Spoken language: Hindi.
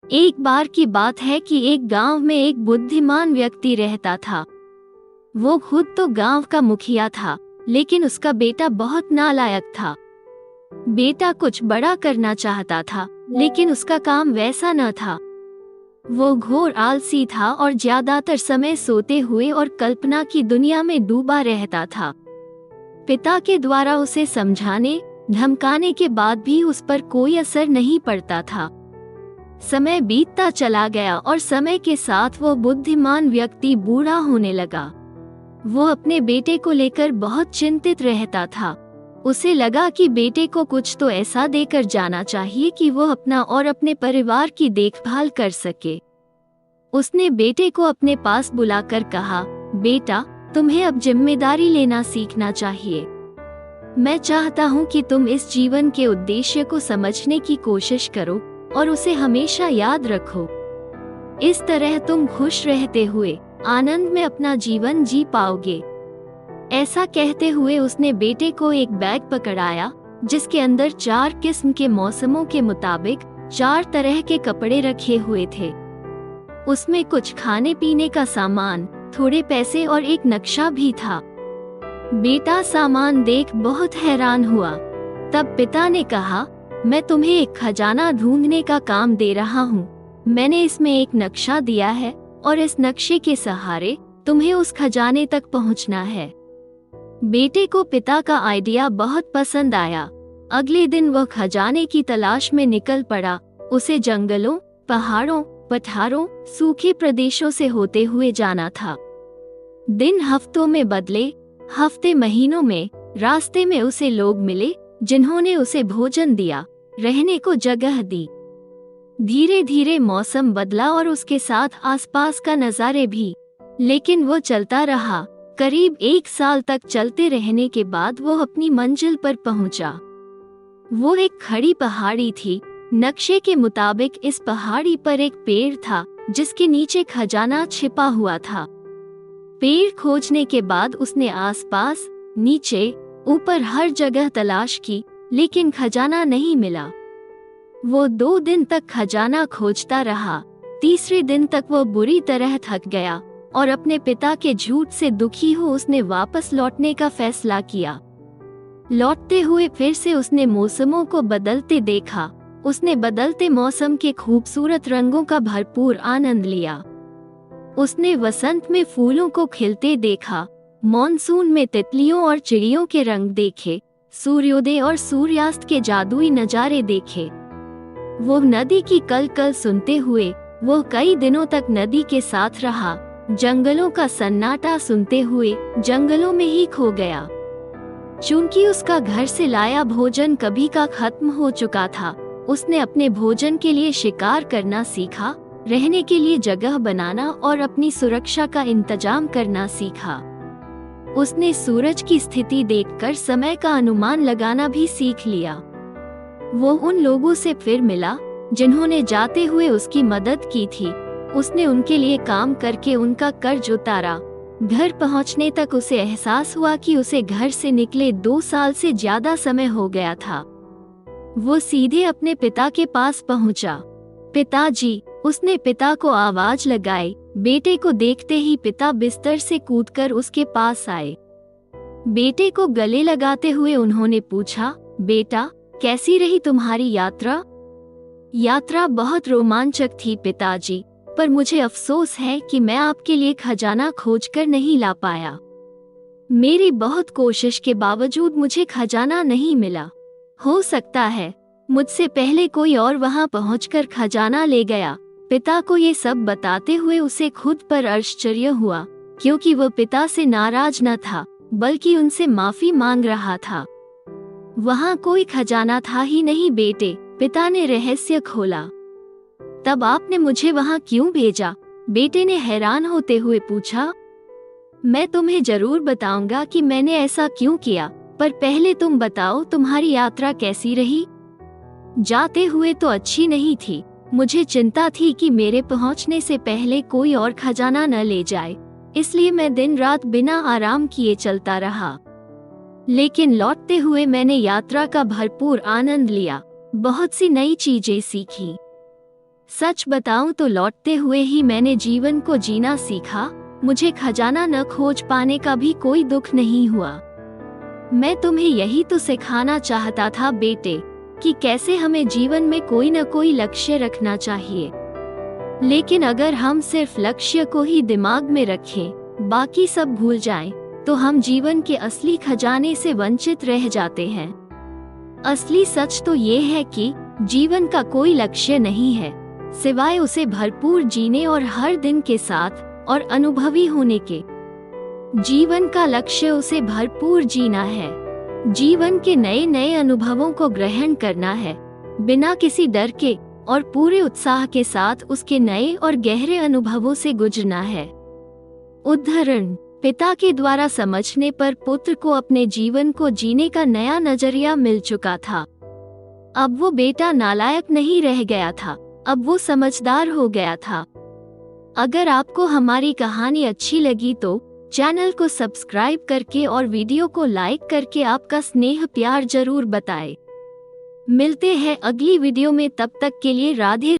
एक बार की बात है कि एक गांव में एक बुद्धिमान व्यक्ति रहता था। वो खुद तो गांव का मुखिया था, लेकिन उसका बेटा बहुत नालायक था। बेटा कुछ बड़ा करना चाहता था, लेकिन उसका काम वैसा न था। वो घोर आलसी था और ज्यादातर समय सोते हुए और कल्पना की दुनिया में डूबा रहता था। पिता के द्वारा उसे समझाने धमकाने के बाद भी उस पर कोई असर नहीं पड़ता था। समय बीतता चला गया और समय के साथ वो बुद्धिमान व्यक्ति बूढ़ा होने लगा। वो अपने बेटे को लेकर बहुत चिंतित रहता था। उसे लगा कि बेटे को कुछ तो ऐसा देकर जाना चाहिए कि वो अपना और अपने परिवार की देखभाल कर सके। उसने बेटे को अपने पास बुलाकर कहा, बेटा, तुम्हें अब जिम्मेदारी लेना सीखना चाहिए। मैं चाहता हूँ कि तुम इस जीवन के उद्देश्य को समझने की कोशिश करो और उसे हमेशा याद रखो। इस तरह तुम खुश रहते हुए आनंद में अपना जीवन जी पाओगे। ऐसा कहते हुए उसने बेटे को एक बैग पकड़ाया, जिसके अंदर 4 किस्म के मौसमों के मुताबिक 4 तरह के कपड़े रखे हुए थे। उसमें कुछ खाने पीने का सामान, थोड़े पैसे और एक नक्शा भी था। बेटा सामान देख बहुत हैरान हुआ। तब पिता ने कहा, मैं तुम्हें एक खजाना ढूंढने का काम दे रहा हूँ। मैंने इसमें एक नक्शा दिया है और इस नक्शे के सहारे तुम्हें उस खजाने तक पहुँचना है। बेटे को पिता का आइडिया बहुत पसंद आया। अगले दिन वह खजाने की तलाश में निकल पड़ा। उसे जंगलों, पहाड़ों, पठारों, सूखे प्रदेशों से होते हुए जाना था। दिन हफ्तों में बदले, हफ्ते महीनों में। रास्ते में उसे लोग मिले जिन्होंने उसे भोजन दिया, रहने को जगह दी। धीरे धीरे मौसम बदला और उसके साथ आसपास का नजारे भी। लेकिन वो चलता रहा। करीब 1 साल तक चलते रहने के बाद वो अपनी मंजिल पर पहुंचा। वो एक खड़ी पहाड़ी थी। नक्शे के मुताबिक इस पहाड़ी पर एक पेड़ था, जिसके नीचे खजाना छिपा हुआ था। पेड़ खोजने के बाद उसने आसपास, नीचे, ऊपर हर जगह तलाश की, लेकिन खजाना नहीं मिला। वो 2 दिन तक खजाना खोजता रहा। तीसरे दिन तक वो बुरी तरह थक गया और अपने पिता के झूठ से दुखी हो उसने वापस लौटने का फैसला किया। लौटते हुए फिर से उसने मौसमों को बदलते देखा। उसने बदलते मौसम के खूबसूरत रंगों का भरपूर आनंद लिया। उसने वसंत में फूलों को खिलते देखा, मॉनसून में तितलियों और चिड़ियों के रंग देखे, सूर्योदय और सूर्यास्त के जादुई नजारे देखे। वो नदी की कलकल सुनते हुए वो कई दिनों तक नदी के साथ रहा। जंगलों का सन्नाटा सुनते हुए जंगलों में ही खो गया। चूंकि उसका घर से लाया भोजन कभी का खत्म हो चुका था, उसने अपने भोजन के लिए शिकार करना सीखा, रहने के लिए जगह बनाना और अपनी सुरक्षा का इंतजाम करना सीखा। उसने सूरज की स्थिति देखकर समय का अनुमान लगाना भी सीख लिया। वो उन लोगों से फिर मिला जिन्होंने जाते हुए उसकी मदद की थी। उसने उनके लिए काम करके उनका कर्ज उतारा। घर पहुंचने तक उसे एहसास हुआ कि उसे घर से निकले 2 साल से ज्यादा समय हो गया था। वो सीधे अपने पिता के पास पहुंचा। पिताजी, उसने पिता को आवाज लगाई। बेटे को देखते ही पिता बिस्तर से कूदकर उसके पास आए। बेटे को गले लगाते हुए उन्होंने पूछा, बेटा, कैसी रही तुम्हारी यात्रा? यात्रा बहुत रोमांचक थी पिताजी, पर मुझे अफसोस है कि मैं आपके लिए खजाना खोजकर नहीं ला पाया। मेरी बहुत कोशिश के बावजूद मुझे खजाना नहीं मिला। हो सकता है मुझसे पहले कोई और वहां पहुंचकर खजाना ले गया। पिता को ये सब बताते हुए उसे खुद पर आश्चर्य हुआ, क्योंकि वह पिता से नाराज न था, बल्कि उनसे माफी मांग रहा था। वहां कोई खजाना था ही नहीं बेटे, पिता ने रहस्य खोला। तब आपने मुझे वहां क्यों भेजा? बेटे ने हैरान होते हुए पूछा। मैं तुम्हें जरूर बताऊंगा कि मैंने ऐसा क्यों किया, पर पहले तुम बताओ तुम्हारी यात्रा कैसी रही? जाते हुए तो अच्छी नहीं थी। मुझे चिंता थी कि मेरे पहुंचने से पहले कोई और खजाना न ले जाए, इसलिए मैं दिन रात बिना आराम किए चलता रहा। लेकिन लौटते हुए मैंने यात्रा का भरपूर आनंद लिया, बहुत सी नई चीजें सीखी। सच बताऊं तो लौटते हुए ही मैंने जीवन को जीना सीखा। मुझे खजाना न खोज पाने का भी कोई दुख नहीं हुआ। मैं तुम्हें यही तो सिखाना चाहता था बेटे, कि कैसे हमें जीवन में कोई न कोई लक्ष्य रखना चाहिए। लेकिन अगर हम सिर्फ लक्ष्य को ही दिमाग में रखें, बाकी सब भूल जाएं, तो हम जीवन के असली खजाने से वंचित रह जाते हैं। असली सच तो ये है कि जीवन का कोई लक्ष्य नहीं है, सिवाय उसे भरपूर जीने और हर दिन के साथ और अनुभवी होने के। जीवन का लक्ष्य उसे भरपूर जीना है, जीवन के नए नए अनुभवों को ग्रहण करना है, बिना किसी डर के और पूरे उत्साह के साथ उसके नए और गहरे अनुभवों से गुजरना है। उदाहरण, पिता के द्वारा समझने पर पुत्र को अपने जीवन को जीने का नया नजरिया मिल चुका था। अब वो बेटा नालायक नहीं रह गया था, अब वो समझदार हो गया था। अगर आपको हमारी कहानी अच्छी लगी तो चैनल को सब्सक्राइब करके और वीडियो को लाइक करके आपका स्नेह प्यार जरूर बताएं। मिलते हैं अगली वीडियो में, तब तक के लिए राधे।